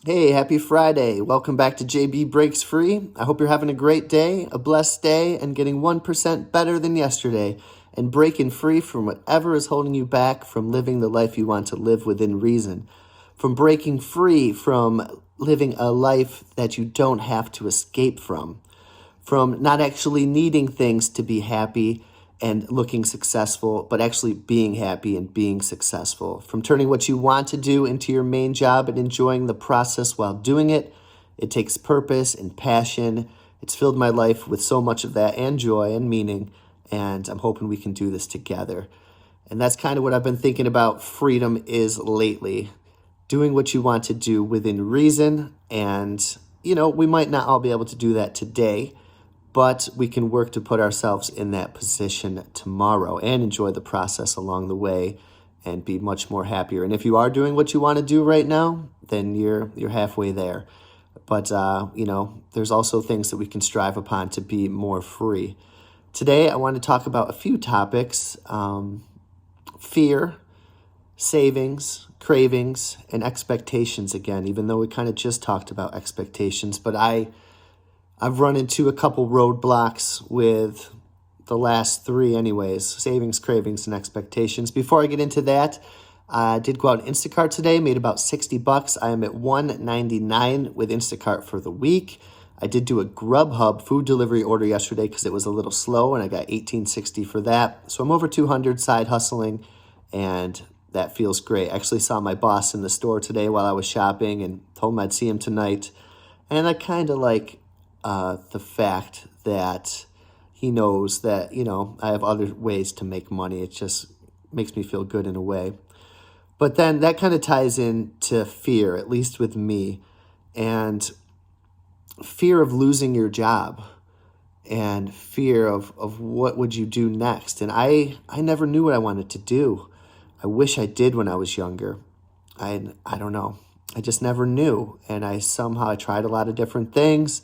Hey, happy Friday. Welcome back to JB Breaks Free. I hope you're having a great day, a blessed day, and getting 1% better than yesterday and breaking free from whatever is holding you back from living the life you want to live within reason. From breaking free from living a life that you don't have to escape from not actually needing things to be happy and looking successful, but actually being happy and being successful, from turning what you want to do into your main job and enjoying the process while doing it. It takes purpose and passion. It's filled my life with so much of that and joy and meaning, and I'm hoping we can do this together. And that's kind of what I've been thinking about freedom is lately. Doing what you want to do within reason. And, we might not all be able to do that today, but we can work to put ourselves in that position tomorrow and enjoy the process along the way and be much more happier. And if you are doing what you want to do right now, then you're halfway there. But, there's also things that we can strive upon to be more free. Today, I want to talk about a few topics: fear, savings, cravings, and expectations again, even though we kind of just talked about expectations. But I've run into a couple roadblocks with the last three anyways: savings, cravings, and expectations. Before I get into that, I did go out Instacart today, made about $60. I am at $1.99 with Instacart for the week. I did do a Grubhub food delivery order yesterday because it was a little slow, and I got $18.60 for that. So I'm over 200 side hustling, and that feels great. I actually saw my boss in the store today while I was shopping and told him I'd see him tonight. And I kind of like the fact that he knows that, I have other ways to make money. It just makes me feel good in a way. But then that kind of ties into fear, at least with me, and fear of losing your job and fear of what would you do next. And I never knew what I wanted to do. I wish I did when I was younger. I don't know. I just never knew. And I tried a lot of different things.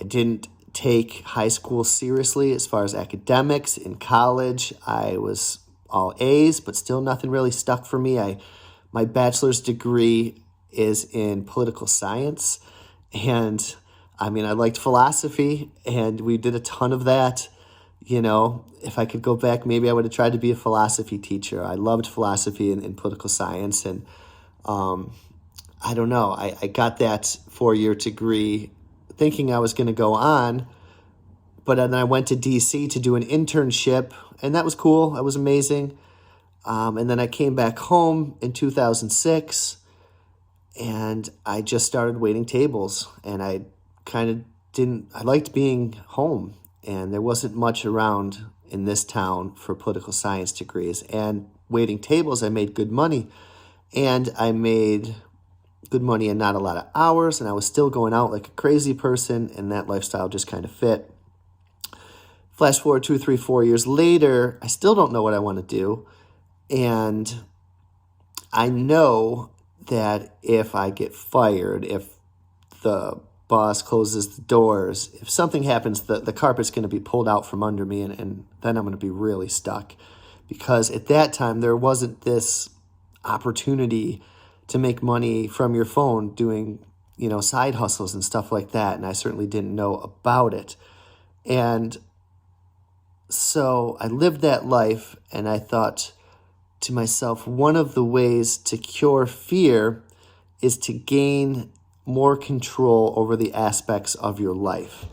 I didn't take high school seriously as far as academics. In college, I was all A's, but still nothing really stuck for me. My bachelor's degree is in political science, and I liked philosophy, and we did a ton of that. If I could go back, maybe I would have tried to be a philosophy teacher. I loved philosophy and political science, and I don't know. I got that 4-year degree thinking I was going to go on, but then I went to DC to do an internship, and that was cool. That was amazing. And then I came back home in 2006, and I just started waiting tables, and I liked being home, and there wasn't much around in this town for political science degrees. And waiting tables, I made good money, and I made good money and not a lot of hours, and I was still going out like a crazy person, and that lifestyle just kind of fit. Flash forward 2, 3, 4 years later, I still don't know what I want to do, and I know that if I get fired, if the boss closes the doors, if something happens, the carpet's going to be pulled out from under me, and then I'm going to be really stuck, because at that time there wasn't this opportunity to make money from your phone doing, side hustles and stuff like that. And I certainly didn't know about it. And so I lived that life, and I thought to myself, one of the ways to cure fear is to gain more control over the aspects of your life.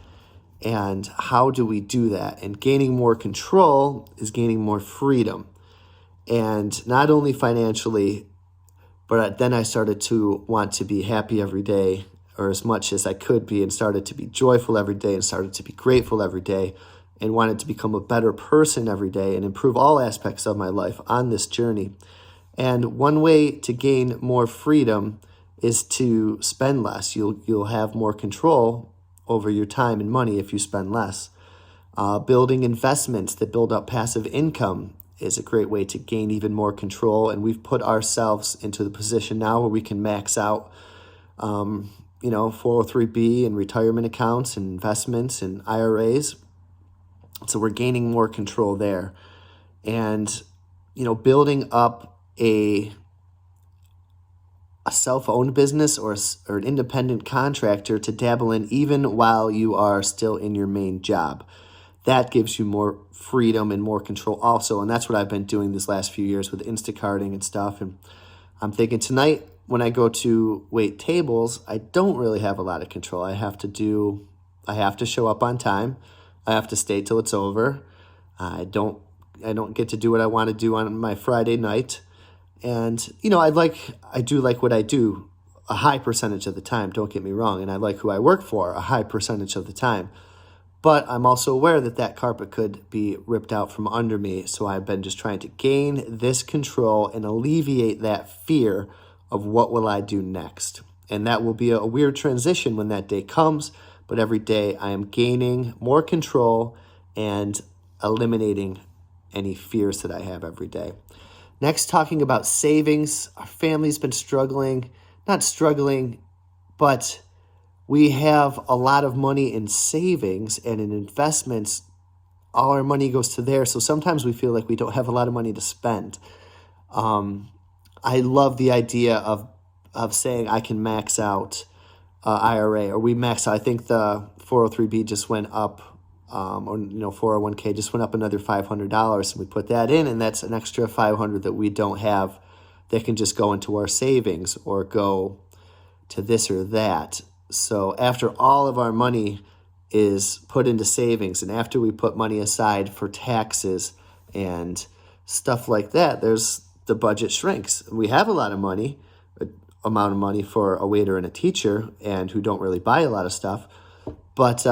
And how do we do that? And gaining more control is gaining more freedom. And not only financially, but then I started to want to be happy every day, or as much as I could be, and started to be joyful every day, and started to be grateful every day, and wanted to become a better person every day and improve all aspects of my life on this journey. And one way to gain more freedom is to spend less. You'll have more control over your time and money if you spend less. Building investments that build up passive income is a great way to gain even more control. And we've put ourselves into the position now where we can max out, 403B and retirement accounts and investments and IRAs. So we're gaining more control there. And, building up a a self-owned business or an independent contractor to dabble in even while you are still in your main job. That gives you more freedom and more control also. And that's what I've been doing these last few years with Instacarting and stuff. And I'm thinking tonight when I go to wait tables, I don't really have a lot of control. I have to show up on time. I have to stay till it's over. I don't get to do what I want to do on my Friday night. And, I do like what I do a high percentage of the time, don't get me wrong. And I like who I work for a high percentage of the time. But I'm also aware that that carpet could be ripped out from under me. So I've been just trying to gain this control and alleviate that fear of what will I do next. And that will be a weird transition when that day comes. But every day I am gaining more control and eliminating any fears that I have every day. Next, talking about savings. Our family's been not struggling, but we have a lot of money in savings and in investments. All our money goes to there. So sometimes we feel like we don't have a lot of money to spend. I love the idea of saying I can max out IRA, or we max out. I think the 403B just went up, 401k just went up another $500. We put that in, and that's an extra $500 that we don't have that can just go into our savings or go to this or that. So after all of our money is put into savings, and after we put money aside for taxes and stuff like that, the budget shrinks. We have a lot of money, amount of money for a waiter and a teacher, and who don't really buy a lot of stuff, but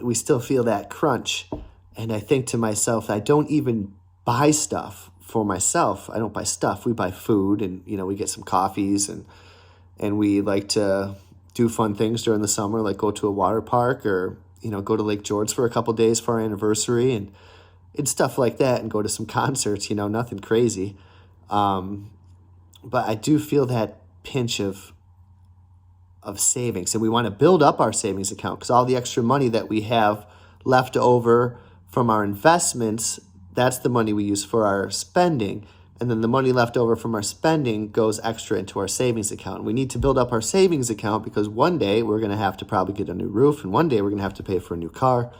we still feel that crunch. And I think to myself, I don't even buy stuff for myself. I don't buy stuff. We buy food, and we get some coffees, and we like to do fun things during the summer, like go to a water park or go to Lake George for a couple days for our anniversary and stuff like that, and go to some concerts. Nothing crazy. But I do feel that pinch of savings, and we want to build up our savings account, because all the extra money that we have left over from our investments, that's the money we use for our spending. And then the money left over from our spending goes extra into our savings account. We need to build up our savings account because one day we're going to have to probably get a new roof, and one day we're going to have to pay for a new car.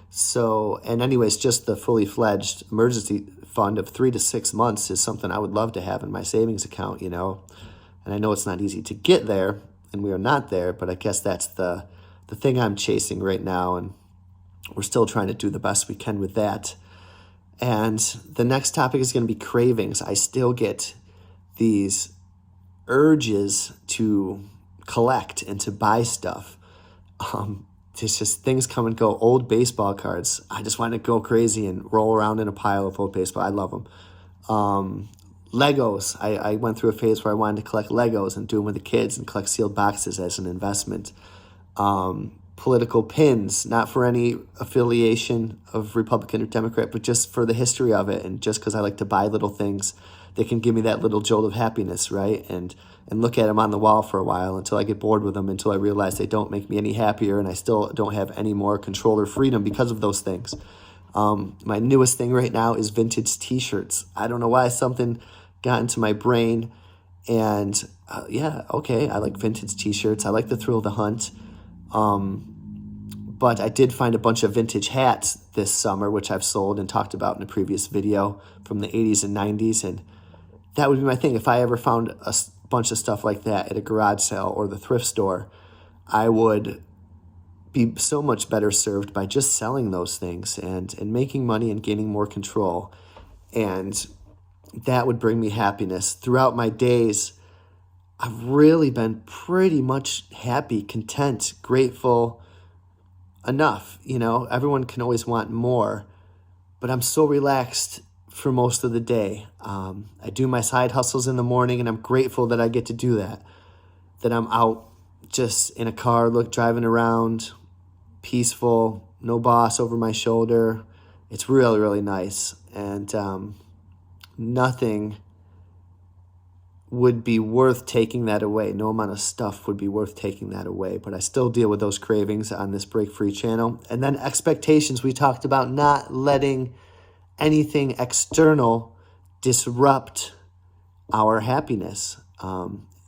So, and anyways, just the fully fledged emergency fund of 3 to 6 months is something I would love to have in my savings account, And I know it's not easy to get there, and we are not there, but I guess that's the thing I'm chasing right now, and we're still trying to do the best we can with that. And the next topic is going to be cravings. I still get these urges to collect and to buy stuff. It's just things come and go. Old baseball cards. I just want to go crazy and roll around in a pile of old baseball. I love them. Legos. I went through a phase where I wanted to collect Legos and do them with the kids and collect sealed boxes as an investment. Political pins, not for any affiliation of Republican or Democrat, but just for the history of it, and just because I like to buy little things that can give me that little jolt of happiness, right? And look at them on the wall for a while until I get bored with them, until I realize they don't make me any happier, and I still don't have any more control or freedom because of those things. My newest thing right now is vintage t-shirts. I don't know why something got into my brain, and I like vintage t-shirts. I like the thrill of the hunt. But I did find a bunch of vintage hats this summer, which I've sold and talked about in a previous video from the 80s and 90s. And that would be my thing. If I ever found a bunch of stuff like that at a garage sale or the thrift store, I would be so much better served by just selling those things and making money and gaining more control. And that would bring me happiness. Throughout my days, I've really been pretty much happy, content, grateful, enough. Everyone can always want more, but I'm so relaxed for most of the day. I do my side hustles in the morning, and I'm grateful that I get to do that I'm out just in a car, driving around, peaceful, no boss over my shoulder. It's really, really nice. And nothing would be worth taking that away. No amount of stuff would be worth taking that away. But I still deal with those cravings on this Break Free channel. And then expectations. We talked about not letting anything external disrupt our happiness.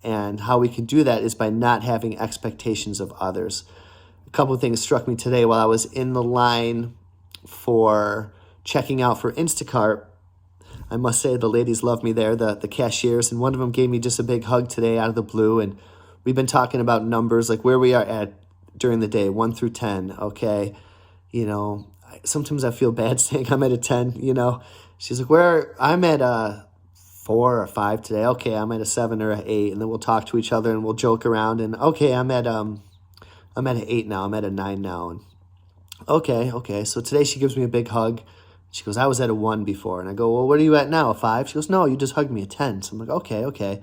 And how we can do that is by not having expectations of others. A couple of things struck me today while I was in the line for checking out for Instacart. I must say the ladies love me there, the cashiers, and one of them gave me just a big hug today out of the blue. And we've been talking about numbers, like where we are at during the day, 1 through 10, okay? Sometimes I feel bad saying I'm at a 10, She's like, I'm at a 4 or 5 today. Okay, I'm at a 7 or an 8, and then we'll talk to each other and we'll joke around. And okay, I'm at an 8 now. I'm at a 9 now. And okay. So today she gives me a big hug. She goes, I was at a 1 before. And I go, well, what are you at now, a 5? She goes, no, you just hugged me a 10. So I'm like, okay.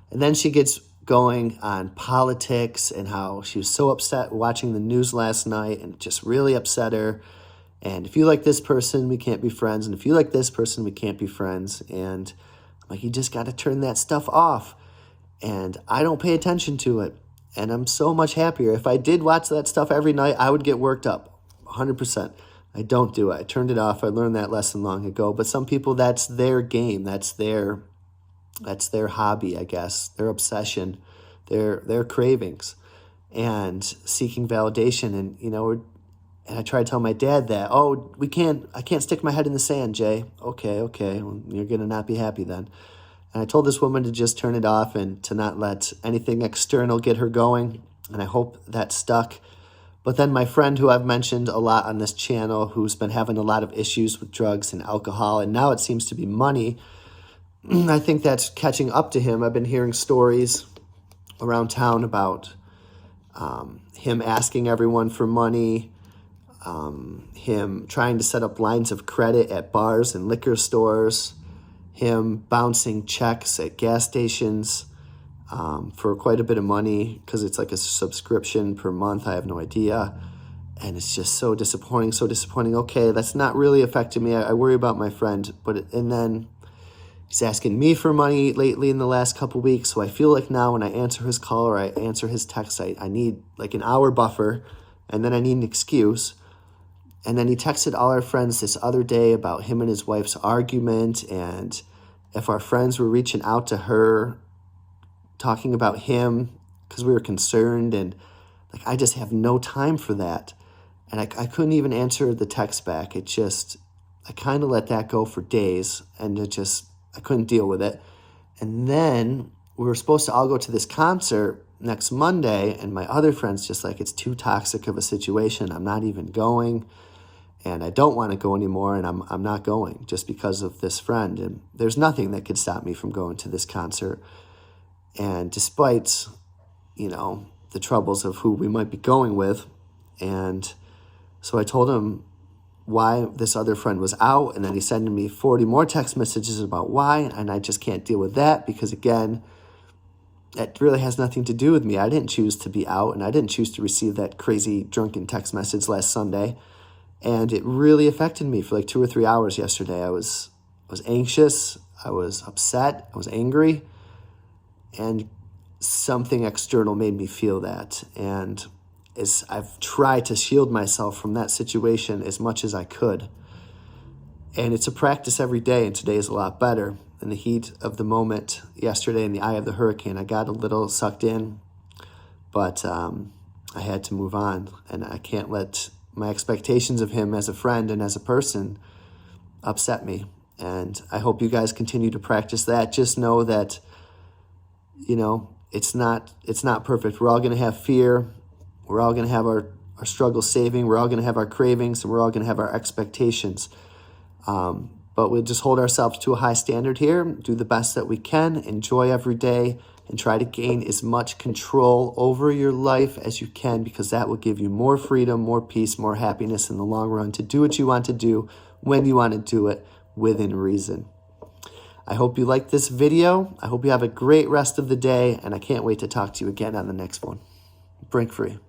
And then she gets going on politics and how she was so upset watching the news last night, and it just really upset her. And if you like this person, we can't be friends. And if you like this person, we can't be friends. And I'm like, you just got to turn that stuff off. And I don't pay attention to it. And I'm so much happier. If I did watch that stuff every night, I would get worked up 100%. I don't do it. I turned it off. I learned that lesson long ago. But some people, that's their game. That's their hobby, I guess, their obsession, their cravings, and seeking validation. And, and I try to tell my dad that, I can't stick my head in the sand, Jay. Okay, well, you're going to not be happy then. And I told this woman to just turn it off and to not let anything external get her going. And I hope that stuck. But then my friend, who I've mentioned a lot on this channel, who's been having a lot of issues with drugs and alcohol, and now it seems to be money, I think that's catching up to him. I've been hearing stories around town about him asking everyone for money, him trying to set up lines of credit at bars and liquor stores, him bouncing checks at gas stations for quite a bit of money because it's like a subscription per month. I have no idea. And it's just so disappointing. Okay, that's not really affecting me. I worry about my friend. And then he's asking me for money lately in the last couple weeks. So I feel like now when I answer his call or I answer his text, I need like an hour buffer, and then I need an excuse. And then he texted all our friends this other day about him and his wife's argument, and if our friends were reaching out to her, talking about him because we were concerned. And like, I just have no time for that. And I couldn't even answer the text back. I kind of let that go for days, and I couldn't deal with it. And then we were supposed to all go to this concert next Monday, and my other friend's just like, it's too toxic of a situation. I'm not even going, and I don't want to go anymore, and I'm not going just because of this friend. And there's nothing that could stop me from going to this concert. And despite, the troubles of who we might be going with. And so I told him why this other friend was out, and then he's sending me 40 more text messages about why, and I just can't deal with that because, again, that really has nothing to do with me. I didn't choose to be out, and I didn't choose to receive that crazy drunken text message last Sunday, and it really affected me for like 2 or 3 hours yesterday. I was anxious, I was upset, I was angry, and something external made me feel that. And as I've tried to shield myself from that situation as much as I could. And it's a practice every day, and today is a lot better. In the heat of the moment yesterday, in the eye of the hurricane, I got a little sucked in, but I had to move on. And I can't let my expectations of him as a friend and as a person upset me. And I hope you guys continue to practice that. Just know that, it's not perfect. We're all going to have fear. We're all going to have our struggles saving. We're all going to have our cravings, and we're all going to have our expectations. But we'll just hold ourselves to a high standard here, do the best that we can, enjoy every day, and try to gain as much control over your life as you can, because that will give you more freedom, more peace, more happiness in the long run to do what you want to do when you want to do it within reason. I hope you liked this video. I hope you have a great rest of the day, and I can't wait to talk to you again on the next one. Break free.